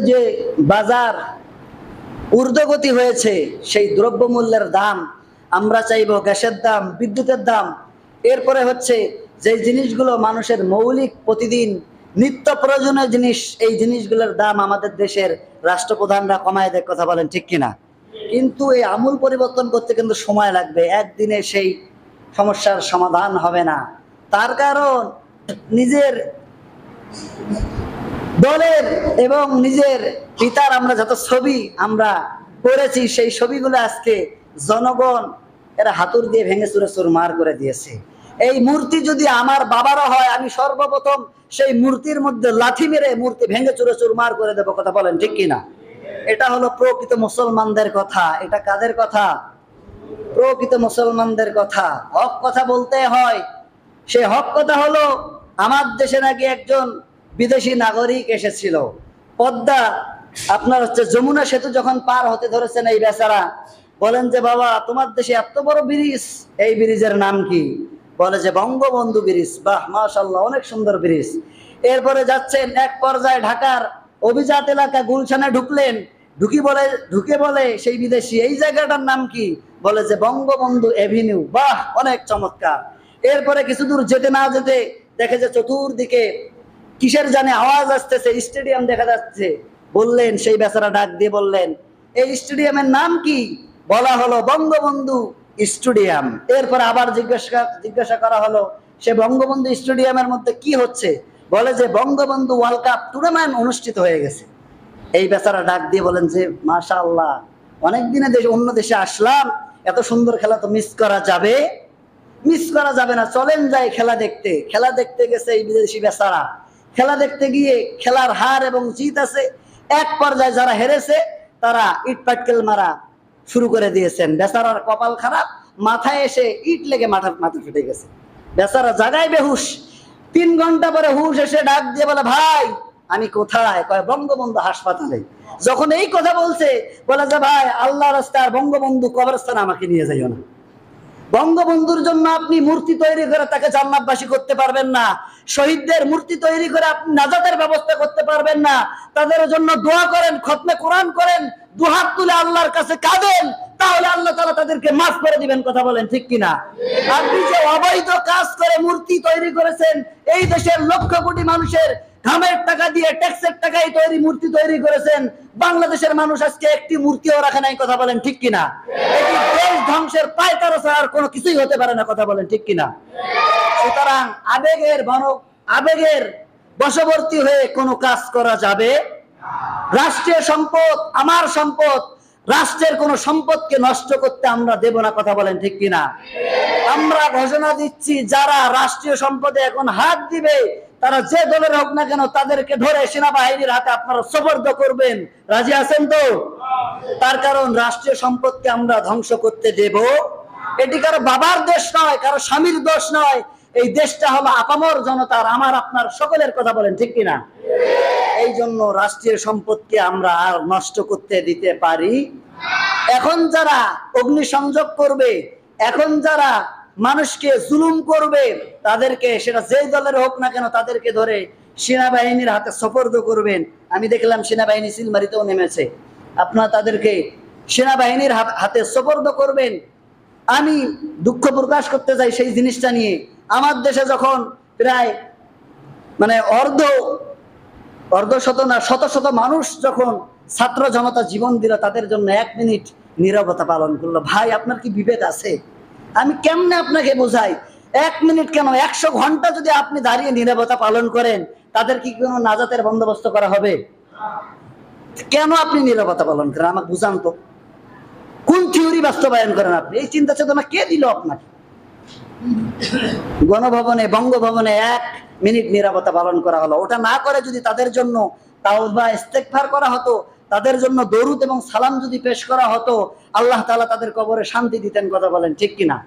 যে বাজার ঊর্ধ্বগতি হয়েছে, সেই দ্রব্যমূল্যের দাম আমরা চাইব, গ্যাসের দাম, বিদ্যুতের দাম, এরপরে হচ্ছে যে জিনিসগুলো মানুষের মৌলিক প্রতিদিন নিত্য প্রয়োজনীয় জিনিস, এই জিনিসগুলোর দাম আমাদের দেশের রাষ্ট্রপ্রধানরা কমায় দেয়, কথা বলেন ঠিক কিনা? কিন্তু এই আমূল পরিবর্তন করতে কিন্তু সময় লাগবে, একদিনে সেই সমস্যার সমাধান হবে না। তার কারণ নিজের দলের এবং নিজের পিতার আমরা যত ছবি আমরা করেছি, সেই ছবিগুলো আজকে জনগণ এরা হাতুর দিয়ে ভেঙে চুরে চুরমার করে দিয়েছে। এই মূর্তি যদি আমার বাবারও হয়, আমি সর্বপ্রথম সেই মূর্তির মধ্যে লাথি মেরে মূর্তি ভেঙে চুরে চুরমার করে দেবো, কথা বলেন ঠিক কিনা? এটা হলো প্রকৃত মুসলমানদের কথা। এটা কাদের কথা? প্রকৃত মুসলমানদের কথা। হক কথা বলতে হয়। সে হক কথা হলো, আমার দেশে নাকি একজন বিদেশি নাগরিক এসেছিল, পদ্মা আপনার হচ্ছে যমুনা সেতু যখন পার হতে ধরেছেন, এই বেচারা বলেন যে বাবা তোমার দেশে এত বড় ব্রিজ, এই ব্রিজের নাম কি? বলে যে বঙ্গবন্ধু ব্রিজ। বাহ, মাশাআল্লাহ, অনেক সুন্দর ব্রিজ। এরপরে যাচ্ছেন, এক পর্যায়ে ঢাকার অভিজাত এলাকা গুলশানে ঢুকলেন, ঢুকে বলে সেই বিদেশি, এই জায়গাটার নাম কি? বলে যে বঙ্গবন্ধু এভিনিউ। বাহ, অনেক চমৎকার। এরপরে কিছু দূর যেতে না যেতে দেখে যে চতুর্দিকে কিসের জানে আওয়াজ আসতেছে, স্টেডিয়াম দেখা যাচ্ছে। বললেন, সেই বেচারা ডাক দিয়ে বললেন, এই স্টেডিয়ামের নাম কি? বলা হলো বঙ্গবন্ধু স্টেডিয়াম। এরপর আবার জিজ্ঞাসা করা হলো, সে বঙ্গবন্ধু স্টেডিয়ামের মধ্যে কি হচ্ছে? বলে যে বঙ্গবন্ধু ওয়ার্ল্ড কাপ টুর্নামেন্ট অনুষ্ঠিত হয়ে গেছে। এই বেচারা ডাক দিয়ে বলেন যে মাশাআল্লাহ, অনেকদিনে অন্য দেশে আসলাম, এত সুন্দর খেলা তো মিস করা যাবে? মিস করা যাবে না, চলেন যাই খেলা দেখতে। খেলা দেখতে গেছে এই বিদেশি বেচারা। খেলা দেখতে গিয়ে খেলার হার এবং জিত আছে। এক পর্যায়ে যারা হেরেছে তারা ইট পাটকেল মারা শুরু করে দিয়েছেন। বেচারার কপাল খারাপ, মাথায় এসে ইট লেগে মাথা ফেটে গেছে। বেচারা জাগায় বেহুশ। 3 ঘন্টা পরে হুশ এসে ডাক দিয়ে বলে, ভাই আমি কোথায়? কয় বঙ্গবন্ধু হাসপাতালে। যখন এই কথা বলছে, বলে যে ভাই আল্লাহ রাস্তায় বঙ্গবন্ধু কবরস্থানে আমাকে নিয়ে যাইও না। বঙ্গবন্ধুর জন্য আপনি মূর্তি তৈরি করে তাকে জান্নাতবাসী করতে পারবেন না। শহীদদের মূর্তি তৈরি করে আপনি নাজাতের ব্যবস্থা করতে পারবেন না। তাদের জন্য দোয়া করেন, খতমে কোরআন করেন, দুহাত তুলে আল্লাহর কাছে কাঁদেন, তাহলে আল্লাহ তাআলা তাদেরকে মাফ করে দিবেন, কথা বলেন ঠিক কিনা? আপনি যে অবৈধ কাজ করে মূর্তি তৈরি করেছেন, এই দেশের লক্ষ কোটি মানুষের ঘামের টাকা দিয়ে, ট্যাক্সের টাকায় তৈরি মূর্তি তৈরি করেছেন, বাংলাদেশের মানুষ আজকে একটি মূর্তিও রাখে নাই, কথা বলেন ঠিক কিনা? এটি দেশ ধ্বংসের পায়তারা ছাড়া আর কোনো কিছুই হতে পারে না, কথা বলেন ঠিক কিনা? সুতরাং আবেগের বশবর্তী হয়ে কোনো কাজ করা যাবে? রাষ্ট্রীয় সম্পদ আমার সম্পদ, রাষ্ট্রের কোন সম্পদকে নষ্ট করতে আমরা দেব না, কথা বলেন ঠিক কিনা? আমরা ঘোষণা দিচ্ছি, যারা রাষ্ট্রীয় সম্পদে এখন হাত দিবে, তারা যে দলের হোক না কেন, তাদেরকে ধরে সেনাবাহিনীর হাতে আপনারা সোপর্দ করবেন। রাজি আছেন তো? তার কারণ রাষ্ট্রীয় সম্পদকে আমরা ধ্বংস করতে দেব? এটি কারো বাবার দোষ নয়, কারো স্বামীর দোষ নয়। এই দেশটা হলো আপামর জনতার, আমার আপনার সকলের, কথা বলেন ঠিক কিনা? এই জন্য রাষ্ট্রীয় সম্পদকে আমরা আর নষ্ট করতে দিতে পারি। এখন যারা অগ্নিসংযোগ করবে, এখন যারা মানুষকে জুলুম করবে, তাদেরকে, সেটা যেই দলের হোক না কেন, তাদেরকে ধরে সেনাবাহিনীর হাতে সোপর্দ করবেন। আমি দেখলাম সেনাবাহিনী সিলমারিতেও নেমেছে। আপনারা তাদেরকে সেনাবাহিনীর হাতে সোপর্দ করবেন। আমি দুঃখ প্রকাশ করতে চাই সেই জিনিসটা নিয়ে। আমার দেশে যখন প্রায় অর্ধশত না শত শত মানুষ যখন ছাত্র জনতা জীবন দিল, তাদের জন্য 1 মিনিট নীরবতা পালন করলো। ভাই আপনার কি বিবেক আছে? আমি কেমনে আপনাকে বোঝাই? 1 মিনিট কেন, 100 ঘন্টা যদি আপনি দাঁড়িয়ে নীরবতা পালন করেন, তাদের কি কোনো নাজাতের বন্দোবস্ত করা হবে? কেন আপনি নীরবতা পালন করেন? আমাকে বুঝান তো, কোন থিওরি বাস্তবায়ন করেন আপনি? এই চিন্তা চেতনা কে দিল আপনাকে? গণভবনে, বঙ্গভবনে 1 মিনিট নীরবতা পালন করা হলো। ওটা না করে যদি তাদের জন্য তাওবা ইস্তেগফার করা হতো, তাদের জন্য দরুদ এবং সালাম যদি পেশ করা হতো, আল্লাহ তাআলা তাদের কবরে শান্তি দিতেন, কথা বলেন ঠিক কিনা?